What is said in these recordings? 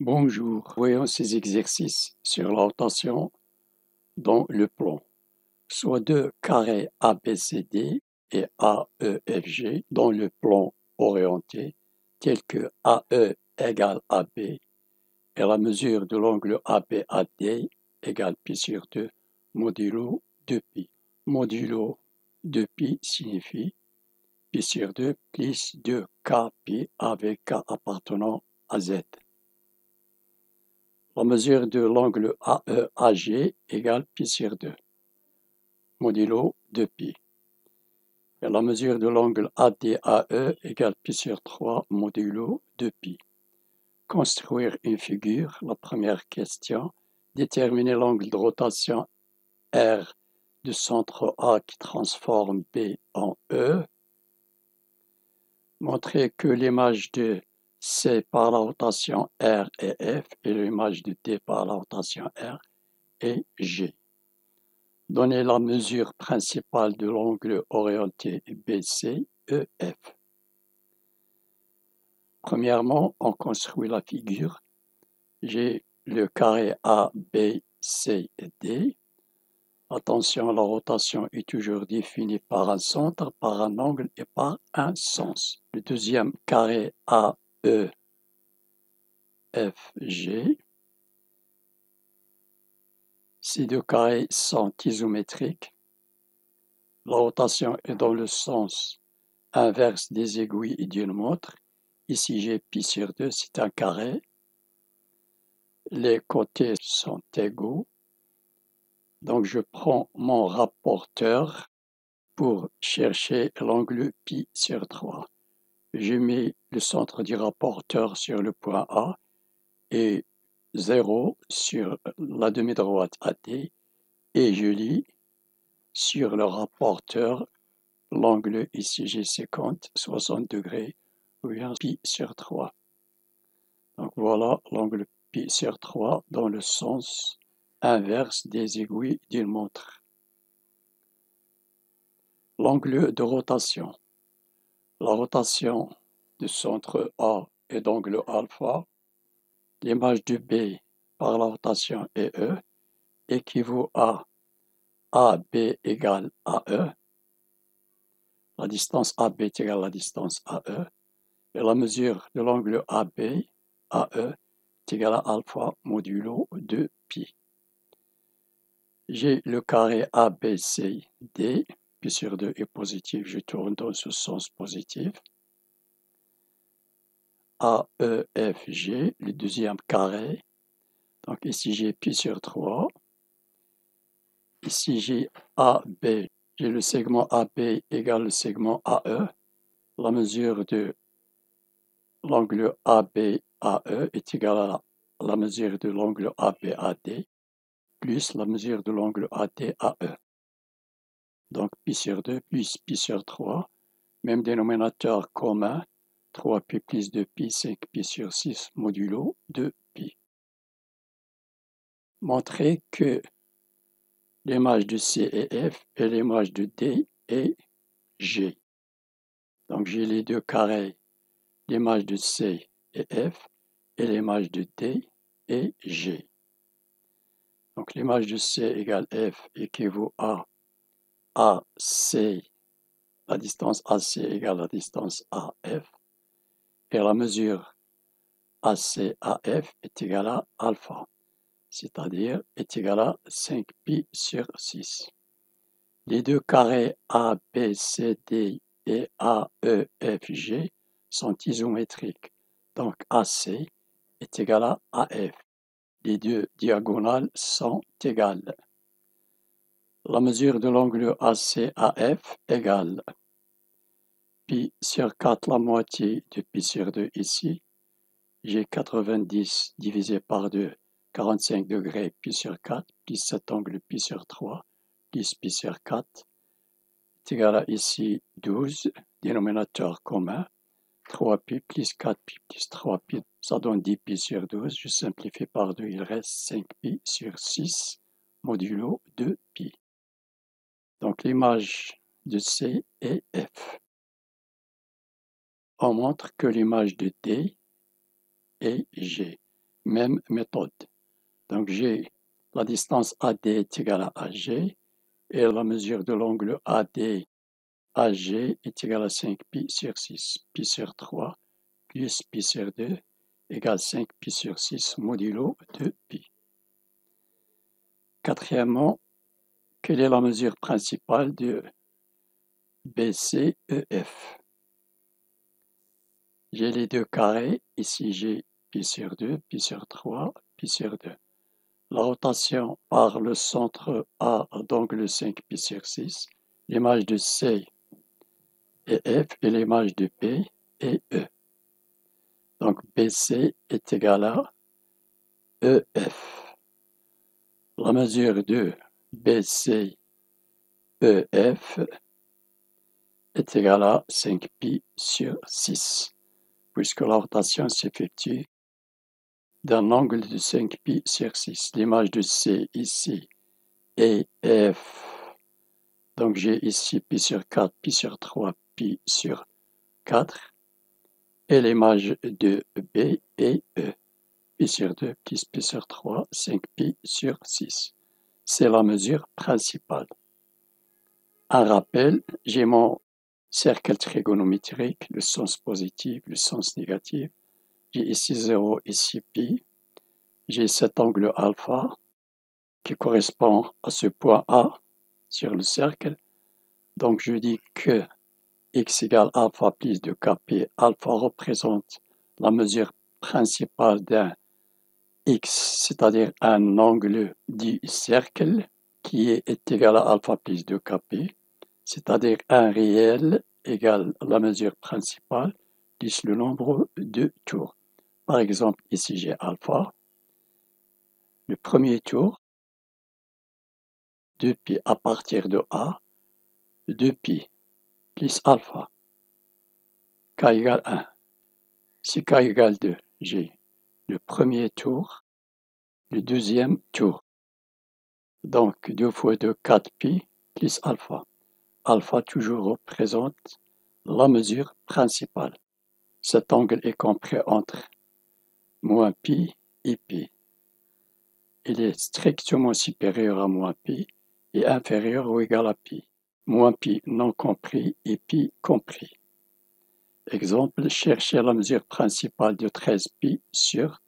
Bonjour, voyons ces exercices sur la rotation dans le plan. Soit deux carrés ABCD et AEFG dans le plan orienté, tel que AE égale AB et la mesure de l'angle ABAD égale pi sur 2 modulo 2pi. Modulo 2pi signifie pi sur 2 plus 2k pi avec k appartenant à Z. La mesure de l'angle AEAG égale pi sur 2, modulo 2pi. Et la mesure de l'angle ADAE égale pi sur 3, modulo 2pi. Construire une figure, la première question. Déterminer l'angle de rotation R du centre A qui transforme B en E. Montrer que l'image de C par la rotation R et F et l'image de D par la rotation R et G. Donner la mesure principale de l'angle orienté BCEF. Premièrement, on construit la figure. J'ai le carré ABCD. Attention, la rotation est toujours définie par un centre, par un angle et par un sens. Le deuxième carré AEFG. Ces deux carrés sont isométriques. La rotation est dans le sens inverse des aiguilles et d'une montre. Ici, j'ai pi sur 2, c'est un carré. Les côtés sont égaux. Donc, je prends mon rapporteur pour chercher l'angle pi sur 3. Je mets le centre du rapporteur sur le point A et 0 sur la demi-droite AD et je lis sur le rapporteur l'angle ici j'ai 50, 60 degrés ou bien pi sur 3. Donc voilà l'angle pi sur 3 dans le sens inverse des aiguilles d'une montre. L'angle de rotation. La rotation du centre A est d'angle alpha. L'image de B par la rotation EE équivaut à AB égale AE. La distance AB est égale à la distance AE. Et la mesure de l'angle AB, AE, est égale à alpha modulo 2pi. J'ai le carré ABCD, pi sur 2 est positif, je tourne dans ce sens positif. AEFG, le deuxième carré. Donc ici j'ai pi sur 3. Ici j'ai AB, j'ai le segment AB égale le segment AE. La mesure de l'angle ABAE est égale à la mesure de l'angle ABAD plus la mesure de l'angle ADAE. Donc pi sur 2 plus pi sur 3, même dénominateur commun, 3pi plus 2pi, 5pi sur 6 modulo 2pi. Montrer que l'image de C et F est l'image de D et G. Donc j'ai les deux carrés, l'image de C et F et l'image de D et G. Donc l'image de C égale F équivaut à AC, la distance AC égale la distance AF, et la mesure ACAF est égale à alpha, c'est-à-dire est égale à 5pi sur 6. Les deux carrés ABCD et AEFG sont isométriques, donc AC est égal à AF. Les deux diagonales sont égales. La mesure de l'angle ACAF égale pi sur 4 la moitié de pi sur 2 ici. J'ai 90 divisé par 2, 45 degrés pi sur 4, plus cet angle pi sur 3, plus pi sur 4, est égal à ici 12, dénominateur commun, 3pi plus 4pi plus 3pi, ça donne 10pi sur 12, je simplifie par 2, il reste 5pi sur 6, modulo 2pi. Donc l'image de C est F. On montre que l'image de D est G, même méthode. Donc j'ai la distance AD est égale à AG et la mesure de l'angle AD AG est égale à 5 pi sur 6, pi sur 3 plus pi sur 2 égale 5 pi sur 6 modulo de pi. Quatrièmement, quelle est la mesure principale de BCEF? J'ai les deux carrés, ici j'ai pi sur 2, pi sur 3, pi sur 2. La rotation par le centre A d'angle 5 pi sur 6, l'image de C et F et l'image de P et E. Donc BC est égal à EF. La mesure de BCEF est égale à 5 pi sur 6, puisque la rotation s'effectue d'un angle de 5 pi sur 6. L'image de C ici et F. Donc j'ai ici pi sur 4, pi sur 3, pi sur 4. Et l'image de B et E. Pi sur 2 plus pi sur 3, 5 pi sur 6. C'est la mesure principale. Un rappel, j'ai mon cercle trigonométrique, le sens positif, le sens négatif. J'ai ici 0, ici pi. J'ai cet angle alpha qui correspond à ce point A sur le cercle. Donc je dis que x égale alpha plus 2kp. Alpha représente la mesure principale d'un x, c'est-à-dire un angle du cercle qui est égal à alpha plus 2kp, c'est-à-dire un réel égale la mesure principale plus le nombre de tours. Par exemple, ici j'ai alpha. Le premier tour, 2pi à partir de A, 2pi plus alpha, k égale 1. Si k égale 2, j'ai le premier tour, le deuxième tour. Donc 2 fois 2, 4pi plus alpha. Alpha toujours représente la mesure principale. Cet angle est compris entre moins pi et pi. Il est strictement supérieur à moins pi et inférieur ou égal à pi. Moins pi non compris et pi compris. Exemple, chercher la mesure principale de 13pi sur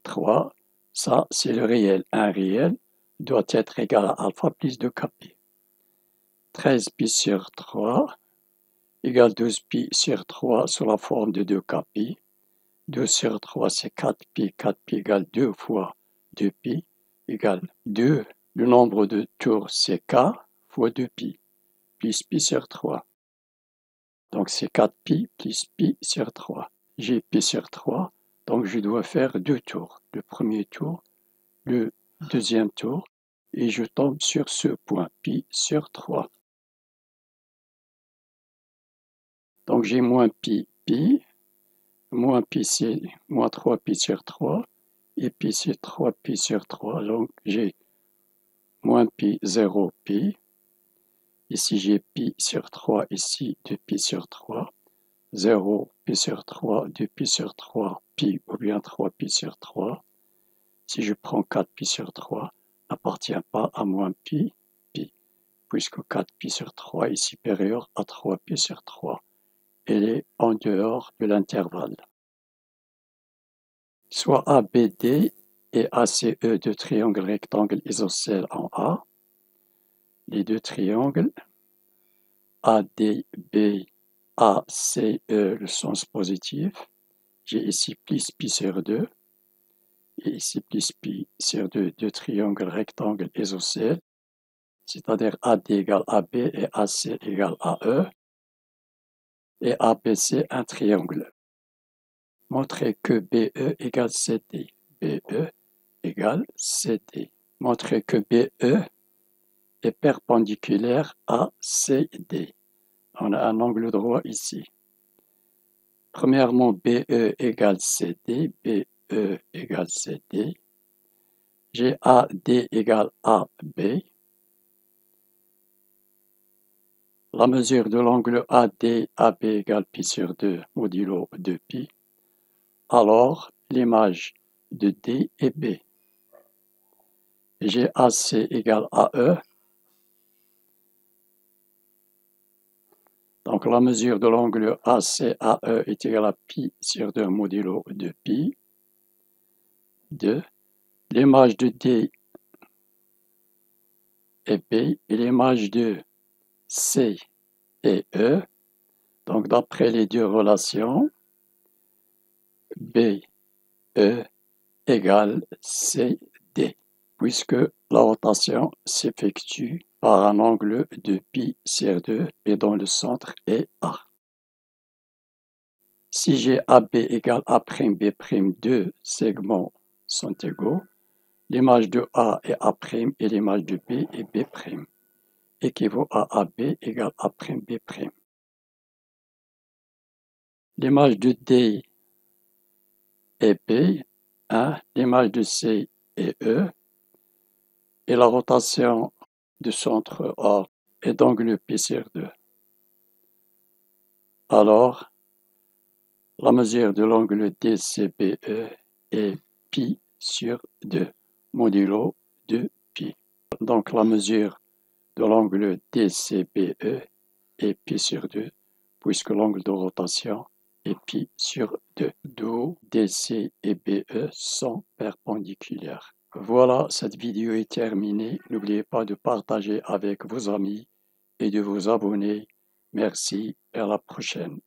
3. Ça, c'est le réel. Un réel doit être égal à alpha plus 2kp. 13pi sur 3 égale 12pi sur 3 sous la forme de 2kp. 2 sur 3, c'est 4pi. 4pi égale 2 fois 2pi égale 2. Le nombre de tours, c'est k fois 2pi, plus pi sur 3. Donc c'est 4pi plus pi sur 3. J'ai pi sur 3, donc je dois faire 2 tours. Le premier tour, le deuxième tour, et je tombe sur ce point, pi sur 3. Donc j'ai moins pi, pi. Moins pi, c'est moins 3pi sur 3. Et pi, c'est 3pi sur 3. Donc j'ai moins pi, 0 pi. Ici, j'ai pi sur 3. Ici, 2pi sur 3. 0 pi sur 3, 2pi sur 3, pi ou bien 3pi sur 3. Si je prends 4pi sur 3, n'appartient pas à moins pi, pi, puisque 4pi sur 3 est supérieur à 3pi sur 3. Elle est en dehors de l'intervalle. Soit ABD et ACE, deux triangles rectangles isocèles en A. Les deux triangles ADB, ACE, le sens positif. J'ai ici plus pi sur 2 et ici plus pi sur 2, deux triangles rectangles isocèles, c'est-à-dire AD égale AB et AC égale AE et ABC un triangle. Montrer que BE égale CD. BE égale CD. Montrer que BE est perpendiculaire à CD. On a un angle droit ici. Premièrement, BE égale CD. BE égale CD. J'ai AD égale AB. La mesure de l'angle AD-AB égale pi sur 2 modulo 2pi. Alors, l'image de D et B. J'ai AC égale AE. Donc la mesure de l'angle ACAE est égale à pi sur 2 modulo de pi. 2. L'image de D et B et l'image de C et E. Donc d'après les deux relations, BE égale CD, puisque la rotation s'effectue par un angle de pi sur 2 et dont le centre est A. Si j'ai AB égale A'B', deux segments sont égaux, l'image de A est A' et l'image de B est B' équivaut à AB égale A'B'. L'image de D est B, 1, l'image de C est E, et la rotation du centre A est d'angle pi sur 2. Alors, la mesure de l'angle DCBE est pi sur 2, modulo de pi. Donc la mesure de l'angle DCBE est pi sur 2, puisque l'angle de rotation est pi sur 2, d'où DC et BE sont perpendiculaires. Voilà, cette vidéo est terminée. N'oubliez pas de partager avec vos amis et de vous abonner. Merci et à la prochaine.